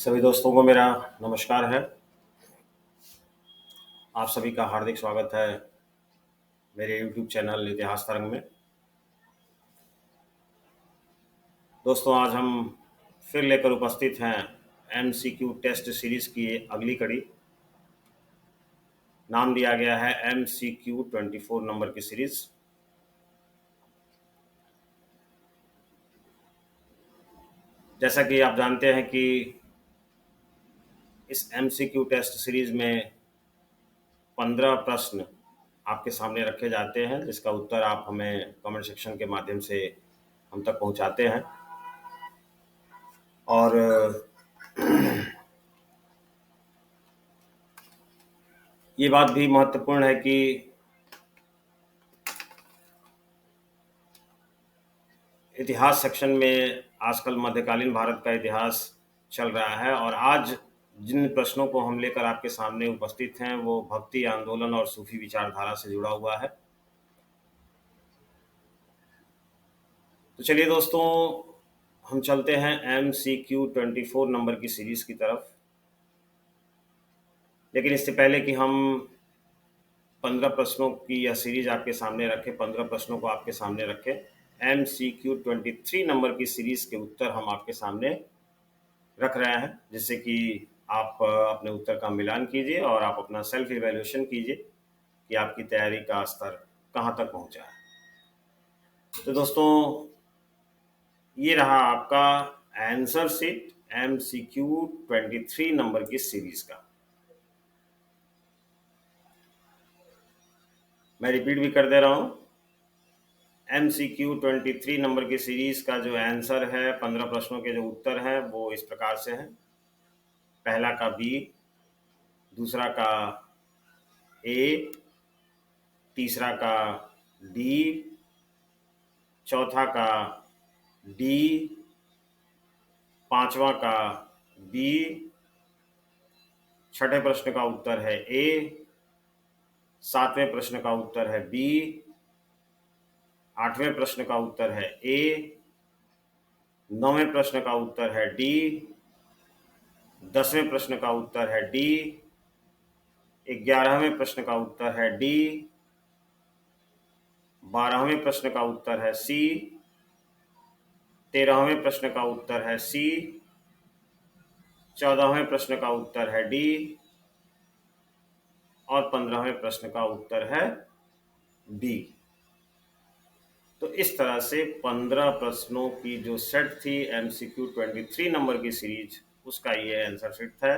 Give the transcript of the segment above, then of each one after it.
सभी दोस्तों को मेरा नमस्कार है। आप सभी का हार्दिक स्वागत है मेरे YouTube चैनल इतिहास तरंग में। दोस्तों, आज हम फिर लेकर उपस्थित हैं MCQ टेस्ट सीरीज की अगली कड़ी। नाम दिया गया है MCQ 24 नंबर की सीरीज। जैसा कि आप जानते हैं कि इस MCQ टेस्ट सीरीज में 15 प्रश्न आपके सामने रखे जाते हैं, जिसका उत्तर आप हमें कमेंट सेक्शन के माध्यम से हम तक पहुंचाते हैं। और ये बात भी महत्वपूर्ण है कि इतिहास सेक्शन में आजकल मध्यकालीन भारत का इतिहास चल रहा है, और आज जिन प्रश्नों को हम लेकर आपके सामने उपस्थित हैं वो भक्ति आंदोलन और सूफी विचारधारा से जुड़ा हुआ है। तो चलिए दोस्तों, हम चलते हैं MCQ 24 नंबर की सीरीज की तरफ। लेकिन इससे पहले कि हम 15 प्रश्नों की यह सीरीज आपके सामने रखें, 15 प्रश्नों को आपके सामने रखें, MCQ 23 नंबर की सीरीज के उत्तर हम आपके सामने रख रहे हैं, जिससे कि आप अपने उत्तर का मिलान कीजिए और आप अपना सेल्फ इवैल्यूएशन कीजिए कि आपकी तैयारी का स्तर कहाँ तक पहुँचा है। तो दोस्तों, ये रहा आपका आंसर शीट MCQ 23 नंबर की सीरीज का। मैं रिपीट भी कर दे रहा हूँ। MCQ 23 नंबर की सीरीज का जो आंसर है, 15 प्रश्नों के जो उत्तर हैं वो इस प्रकार से हैं। पहला का B, दूसरा का A, तीसरा का D, चौथा का D, पांचवा का B, छठे प्रश्न का उत्तर है A, सातवें प्रश्न का उत्तर है B, आठवें प्रश्न का उत्तर है A, नौवें प्रश्न का उत्तर है D, 10वें प्रश्न का उत्तर है D, 11वें प्रश्न का उत्तर है D, 12वें प्रश्न का उत्तर है C, 13वें प्रश्न का उत्तर है C, 14वें प्रश्न का उत्तर है D, और 15वें प्रश्न का उत्तर है D। तो इस तरह से 15 प्रश्नों की जो सेट थी MCQ 23 नंबर की सीरीज, उसका ये आंसर सेट था।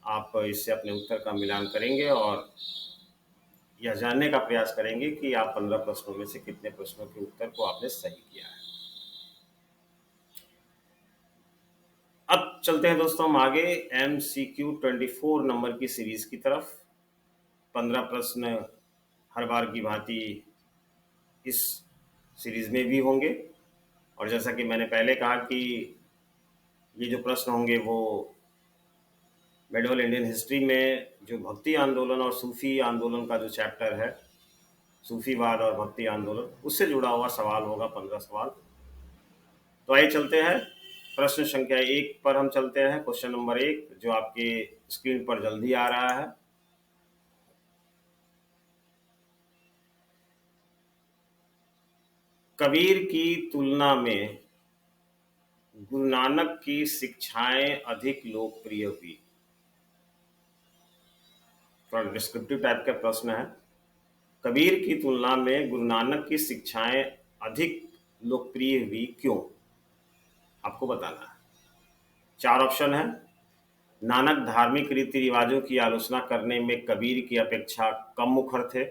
आप इससे अपने उत्तर का मिलान करेंगे और यह जानने का प्रयास करेंगे कि आप 15 प्रश्नों में से कितने प्रश्नों के उत्तर को आपने सही किया है। अब चलते हैं दोस्तों हम आगे MCQ 24 नंबर की सीरीज की तरफ। 15 प्रश्न हर बार की भांति इस सीरीज में भी होंगे, और जैसा कि मैंने पहले कहा कि ये जो प्रश्न होंगे वो मेडिवल इंडियन हिस्ट्री में जो भक्ति आंदोलन और सूफी आंदोलन का जो चैप्टर है, सूफीवाद और भक्ति आंदोलन, उससे जुड़ा हुआ सवाल होगा, 15 सवाल। तो आइए चलते हैं प्रश्न संख्या 1 पर। हम चलते हैं क्वेश्चन नंबर 1, जो आपके स्क्रीन पर जल्दी आ रहा है। कबीर की तुलना में गुरु नानक की शिक्षाएं अधिक लोकप्रिय हुई। थोड़ा डिस्क्रिप्टिव टाइप का प्रश्न है। कबीर की तुलना में गुरु नानक की शिक्षाएं अधिक लोकप्रिय हुई, क्यों? आपको बताना है। 4 ऑप्शन है। नानक धार्मिक रीति रिवाजों की आलोचना करने में कबीर की अपेक्षा कम मुखर थे।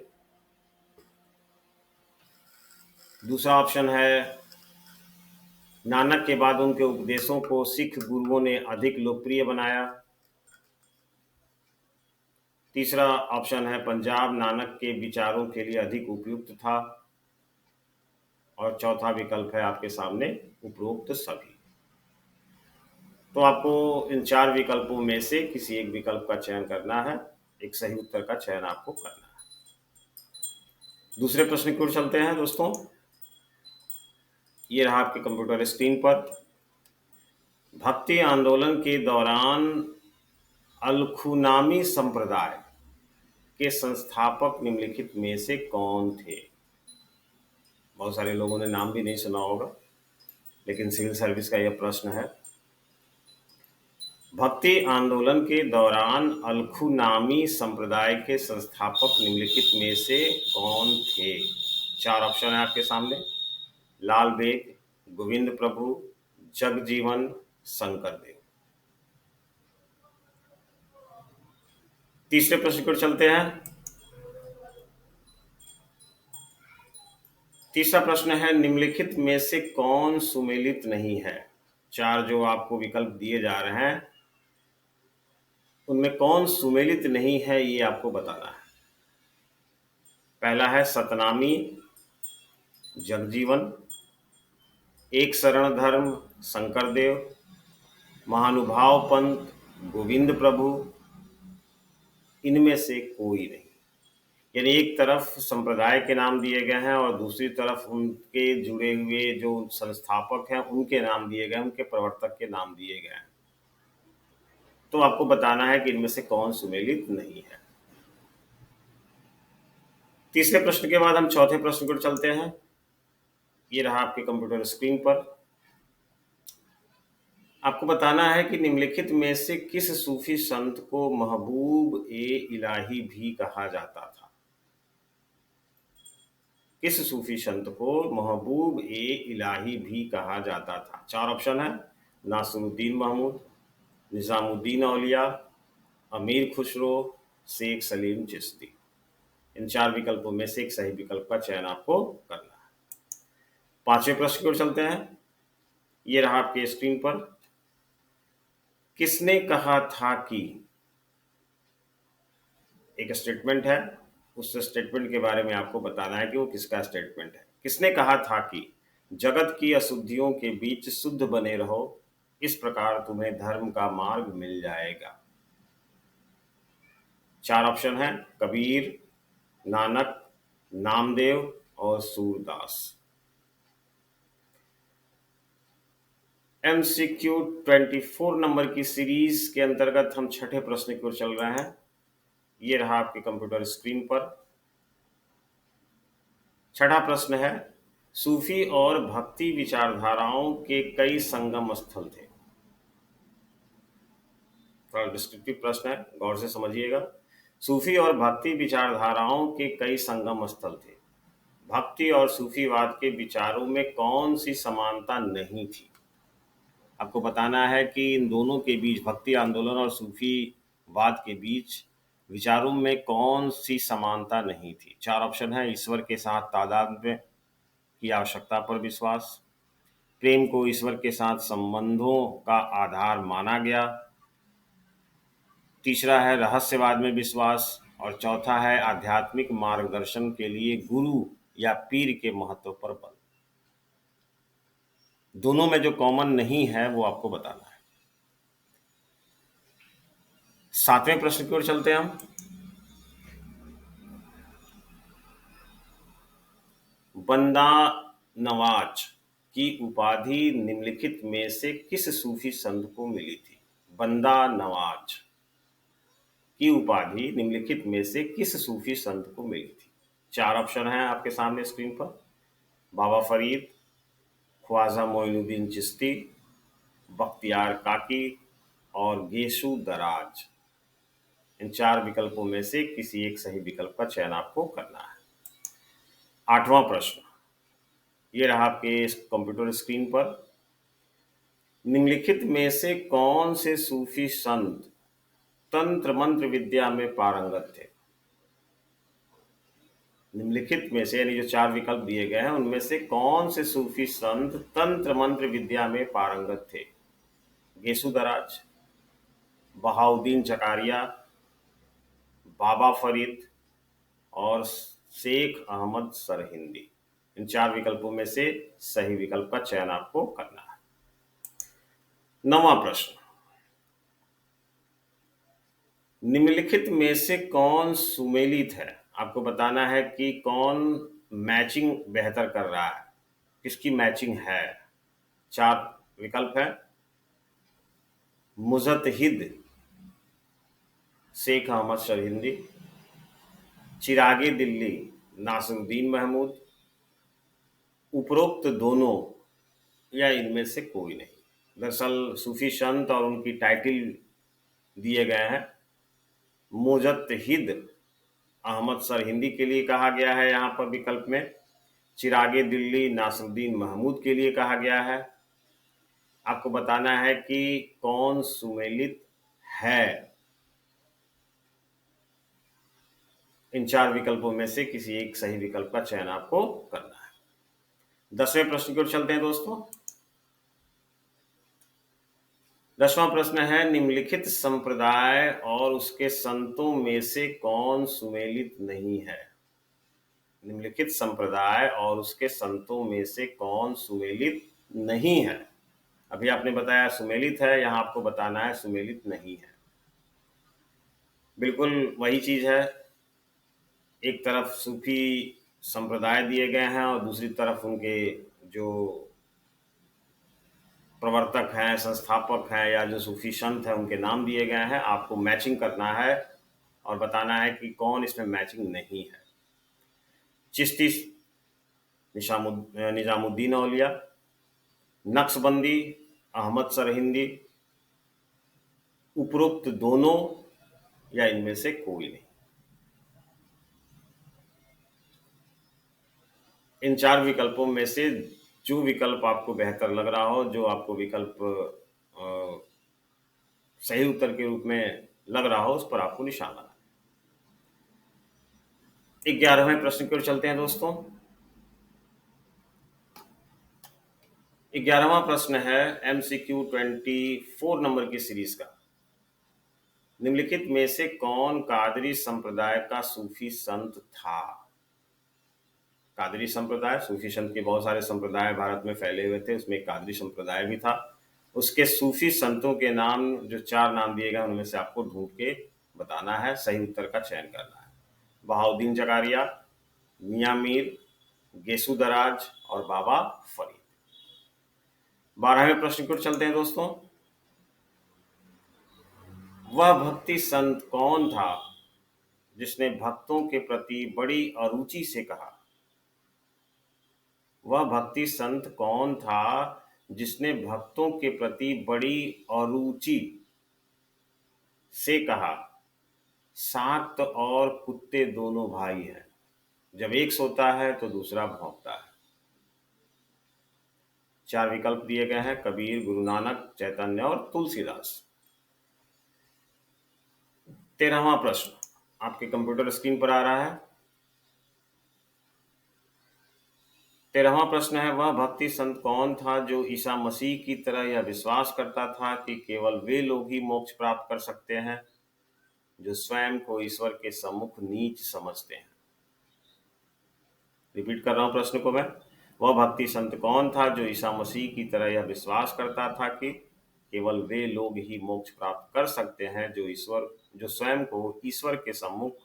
दूसरा ऑप्शन है, नानक के बाद उनके उपदेशों को सिख गुरुओं ने अधिक लोकप्रिय बनाया। तीसरा ऑप्शन है, पंजाब नानक के विचारों के लिए अधिक उपयुक्त था। और चौथा विकल्प है आपके सामने, उपरोक्त सभी। तो आपको इन 4 विकल्पों में से किसी एक विकल्प का चयन करना है, एक सही उत्तर का चयन आपको करना है। दूसरे प्रश्न की ओर चलते हैं दोस्तों। ये रहा आपके कंप्यूटर स्क्रीन पर। भक्ति आंदोलन के दौरान अलखुनामी संप्रदाय के संस्थापक निम्नलिखित में से कौन थे? बहुत सारे लोगों ने नाम भी नहीं सुना होगा, लेकिन सिविल सर्विस का यह प्रश्न है। भक्ति आंदोलन के दौरान अलखुनामी संप्रदाय के संस्थापक निम्नलिखित में से कौन थे? 4 ऑप्शन है आपके सामने। लाल बेग, गोविंद प्रभु, जगजीवन, शंकरदेव। तीसरे प्रश्न पर चलते हैं। तीसरा प्रश्न है, निम्नलिखित में से कौन सुमेलित नहीं है? 4 जो आपको विकल्प दिए जा रहे हैं, उनमें कौन सुमेलित नहीं है ये आपको बताना है। पहला है सतनामी जगजीवन, एक शरण धर्म शंकरदेव, महानुभाव पंथ गोविंद प्रभु, इनमें से कोई नहीं। यानी एक तरफ संप्रदाय के नाम दिए गए हैं और दूसरी तरफ उनके जुड़े हुए जो संस्थापक हैं उनके नाम दिए गए, उनके प्रवर्तक के नाम दिए गए हैं। तो आपको बताना है कि इनमें से कौन सुमेलित नहीं है। तीसरे प्रश्न के बाद हम चौथे प्रश्न पर चलते हैं। ये रहा आपके कंप्यूटर स्क्रीन पर। आपको बताना है कि निम्नलिखित में से किस सूफी संत को महबूब ए इलाही भी कहा जाता था? किस सूफी संत को महबूब ए इलाही भी कहा जाता था? 4 ऑप्शन है। नासिरुद्दीन महमूद, निजामुद्दीन औलिया, अमीर खुसरो, शेख सलीम चिश्ती। इन 4 विकल्पों में से एक सही विकल्प का चयन आपको करना है। पांचवें प्रश्न की ओर चलते हैं। ये रहा आपके स्क्रीन पर। किसने कहा था कि, एक स्टेटमेंट है, उस स्टेटमेंट के बारे में आपको बताना है कि वो किसका स्टेटमेंट है। किसने कहा था कि जगत की अशुद्धियों के बीच शुद्ध बने रहो, इस प्रकार तुम्हें धर्म का मार्ग मिल जाएगा? 4 ऑप्शन है। कबीर, नानक, नामदेव और सूरदास। MCQ 24 नंबर की सीरीज के अंतर्गत हम छठे प्रश्न की ओर चल रहे हैं। ये रहा आपके कंप्यूटर स्क्रीन पर। छठा प्रश्न है, सूफी और भक्ति विचारधाराओं के कई संगम स्थल थे। थोड़ा डिस्क्रिप्टिव प्रश्न है, गौर से समझिएगा। सूफी और भक्ति विचारधाराओं के कई संगम स्थल थे। भक्ति और सूफीवाद के विचारों में कौन सी समानता नहीं थी? आपको बताना है कि इन दोनों के बीच, भक्ति आंदोलन और सूफीवाद के बीच विचारों में कौन सी समानता नहीं थी। 4 ऑप्शन है। ईश्वर के साथ तादात्म्य की आवश्यकता पर विश्वास, प्रेम को ईश्वर के साथ संबंधों का आधार माना गया, तीसरा है रहस्यवाद में विश्वास, और चौथा है आध्यात्मिक मार्गदर्शन के लिए गुरु या पीर के महत्व पर बल। दोनों में जो कॉमन नहीं है वो आपको बताना है। सातवें प्रश्न की ओर चलते हैं हम। बंदा नवाज की उपाधि निम्नलिखित में से किस सूफी संत को मिली थी? बंदा नवाज की उपाधि निम्नलिखित में से किस सूफी संत को मिली थी? 4 ऑप्शन हैं आपके सामने स्क्रीन पर। बाबा फरीद, ख्वाजा मोइनुद्दीन चिश्ती, बख्तियार काकी और गेसु दराज। इन 4 विकल्पों में से किसी एक सही विकल्प का चयन आपको करना है। 8वां प्रश्न, ये रहा आपके कंप्यूटर स्क्रीन पर। निम्नलिखित में से कौन से सूफी संत तंत्र मंत्र विद्या में पारंगत थे? निम्नलिखित में से, यानी जो 4 विकल्प दिए गए हैं, उनमें से कौन से सूफी संत तंत्र मंत्र विद्या में पारंगत थे? गेसु दराज, बहाउद्दीन जकारिया, बाबा फरीद और शेख अहमद सरहिंदी। इन 4 विकल्पों में से सही विकल्प का चयन आपको करना है। 9वां प्रश्न, निम्नलिखित में से कौन सुमेलित है? आपको बताना है कि कौन मैचिंग बेहतर कर रहा है, किसकी मैचिंग है। 4 विकल्प है। मुजतहिद शेख अहमद सरहिंदी, चिरागे दिल्ली नासिरुद्दीन महमूद, उपरोक्त दोनों या इनमें से कोई नहीं। दरअसल सूफी संत और उनकी टाइटल दिए गए हैं। मुजतहिद अहमद सरहिंदी के लिए कहा गया है यहाँ पर विकल्प में, चिरागे दिल्ली नासिरुद्दीन महमूद के लिए कहा गया है। आपको बताना है कि कौन सुमेलित है। इन 4 विकल्पों में से किसी एक सही विकल्प का चयन आपको करना है। 10वें प्रश्न की ओर चलते हैं दोस्तों। 10वां प्रश्न है, निम्नलिखित संप्रदाय और उसके संतों में से कौन सुमेलित नहीं है। निम्नलिखित संप्रदाय और उसके संतों में से कौन सुमेलित नहीं है। अभी आपने बताया सुमेलित है, यहां आपको बताना है सुमेलित नहीं है। बिल्कुल वही चीज है, एक तरफ सूफी संप्रदाय दिए गए हैं और दूसरी तरफ उनके जो प्रवर्तक हैं, संस्थापक हैं या जो सूफी संत हैं उनके नाम दिए गए हैं। आपको मैचिंग करना है और बताना है कि कौन इसमें मैचिंग नहीं है। चिश्ती निजामुद्दीन औलिया, नक्शबंदी अहमद सरहिंदी, उपरोक्त दोनों या इनमें से कोई नहीं। इन 4 विकल्पों में से जो विकल्प आपको बेहतर लग रहा हो, जो आपको विकल्प सही उत्तर के रूप में लग रहा हो, उस पर आपको निशान लगाना। 11वें प्रश्न की ओर चलते हैं दोस्तों। 11वां प्रश्न है MCQ 24 नंबर की सीरीज का। निम्नलिखित में से कौन कादरी संप्रदाय का सूफी संत था। कादरी संप्रदाय, सूफी संत के बहुत सारे संप्रदाय भारत में फैले हुए थे, उसमें एक कादरी संप्रदाय भी था। उसके सूफी संतों के नाम, जो 4 नाम दिए गए उनमें से आपको ढूंढ के बताना है, सही उत्तर का चयन करना है। बहाउद्दीन जकारिया, मियां मीर, गेसू दराज और बाबा फरीद। 12वें प्रश्न की ओर चलते हैं दोस्तों। वह भक्ति संत कौन था जिसने भक्तों के प्रति बड़ी अरुचि से कहा। वह भक्ति संत कौन था जिसने भक्तों के प्रति बड़ी अरुचि से कहा, शाक्त और कुत्ते दोनों भाई हैं, जब एक सोता है तो दूसरा भौंकता है। 4 विकल्प दिए गए हैं, कबीर, गुरु नानक, चैतन्य और तुलसीदास। 13वां प्रश्न आपके कंप्यूटर स्क्रीन पर आ रहा है। 13वां प्रश्न है, वह भक्ति संत कौन था जो ईसा मसीह की तरह यह विश्वास करता था कि केवल वे लोग ही मोक्ष प्राप्त कर सकते हैं जो स्वयं को ईश्वर के सम्मुख नीच समझते हैं। रिपीट कर रहा हूं प्रश्न को मैं। वह भक्ति संत कौन था जो ईसा मसीह की तरह यह विश्वास करता था कि केवल वे लोग ही मोक्ष प्राप्त कर सकते हैं जो स्वयं को ईश्वर के सम्मुख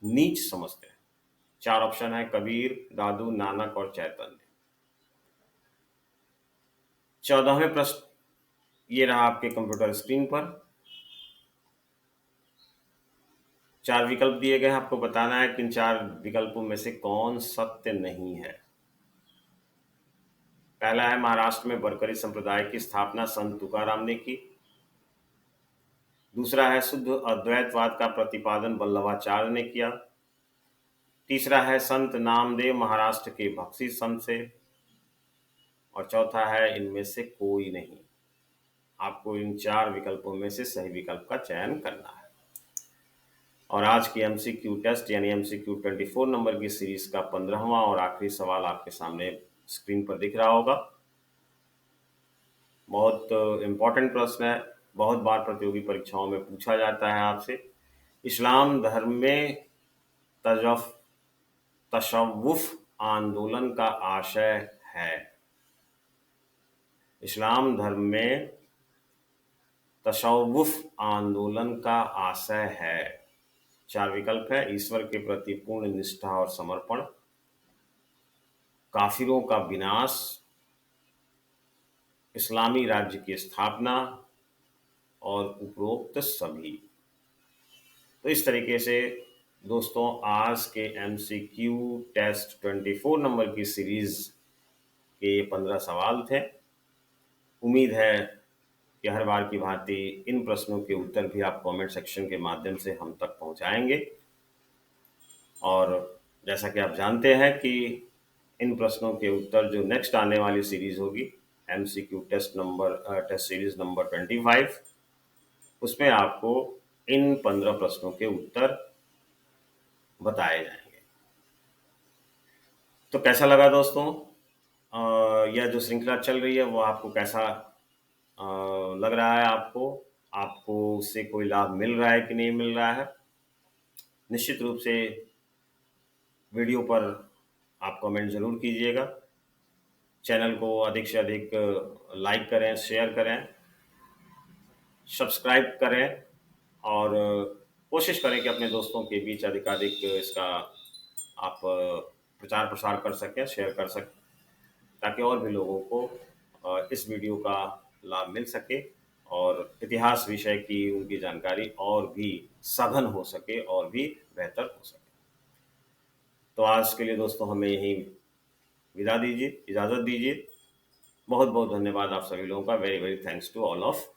नीच समझते हैं। 4 ऑप्शन है, कबीर, दादू, नानक और चैतन्य। 14वें प्रश्न ये रहा आपके कंप्यूटर स्क्रीन पर। 4 विकल्प दिए गए हैं, आपको बताना है कि इन 4 विकल्पों में से कौन सत्य नहीं है। पहला है, महाराष्ट्र में बरकरी संप्रदाय की स्थापना संत तुकाराम ने की। दूसरा है, शुद्ध अद्वैतवाद का प्रतिपादन वल्लभाचार्य ने किया। तीसरा है, संत नामदेव महाराष्ट्र के भक्ति संत से। और चौथा है, इनमें से कोई नहीं। आपको इन 4 विकल्पों में से सही विकल्प का चयन करना है। और आज की MCQ टेस्ट यानी MCQ 24 नंबर की सीरीज का 15वां और आखिरी सवाल आपके सामने स्क्रीन पर दिख रहा होगा। बहुत इम्पोर्टेंट प्रश्न है, बहुत बार प्रतियोगी परीक्षाओं में पूछा जाता है आपसे। इस्लाम धर्म में तशव्वुफ आंदोलन का आशय है। इस्लाम धर्म में तशव्वुफ आंदोलन का आशय है। 4 विकल्प है, ईश्वर के प्रति पूर्ण निष्ठा और समर्पण, काफिरों का विनाश, इस्लामी राज्य की स्थापना और उपरोक्त सभी। तो इस तरीके से दोस्तों आज के MCQ टेस्ट 24 नंबर की सीरीज के 15 सवाल थे। उम्मीद है कि हर बार की भांति इन प्रश्नों के उत्तर भी आप कमेंट सेक्शन के माध्यम से हम तक पहुंचाएंगे। और जैसा कि आप जानते हैं कि इन प्रश्नों के उत्तर जो नेक्स्ट आने वाली सीरीज होगी MCQ टेस्ट सीरीज नंबर 25, उसमें आपको इन 15 प्रश्नों के उत्तर बताए जाएंगे। तो कैसा लगा दोस्तों यह जो श्रृंखला चल रही है वो आपको कैसा लग रहा है? आपको उससे कोई लाभ मिल रहा है कि नहीं मिल रहा है? निश्चित रूप से वीडियो पर आप कमेंट ज़रूर कीजिएगा। चैनल को अधिक से अधिक लाइक करें, शेयर करें, सब्सक्राइब करें और कोशिश करें कि अपने दोस्तों के बीच अधिकाधिक इसका आप प्रचार प्रसार कर सकें, शेयर कर सकें, ताकि और भी लोगों को इस वीडियो का लाभ मिल सके और इतिहास विषय की उनकी जानकारी और भी सघन हो सके और भी बेहतर हो सके। तो आज के लिए दोस्तों हमें यहीं इजाज़त दीजिए। बहुत बहुत धन्यवाद आप सभी लोगों का। Very very thanks to all of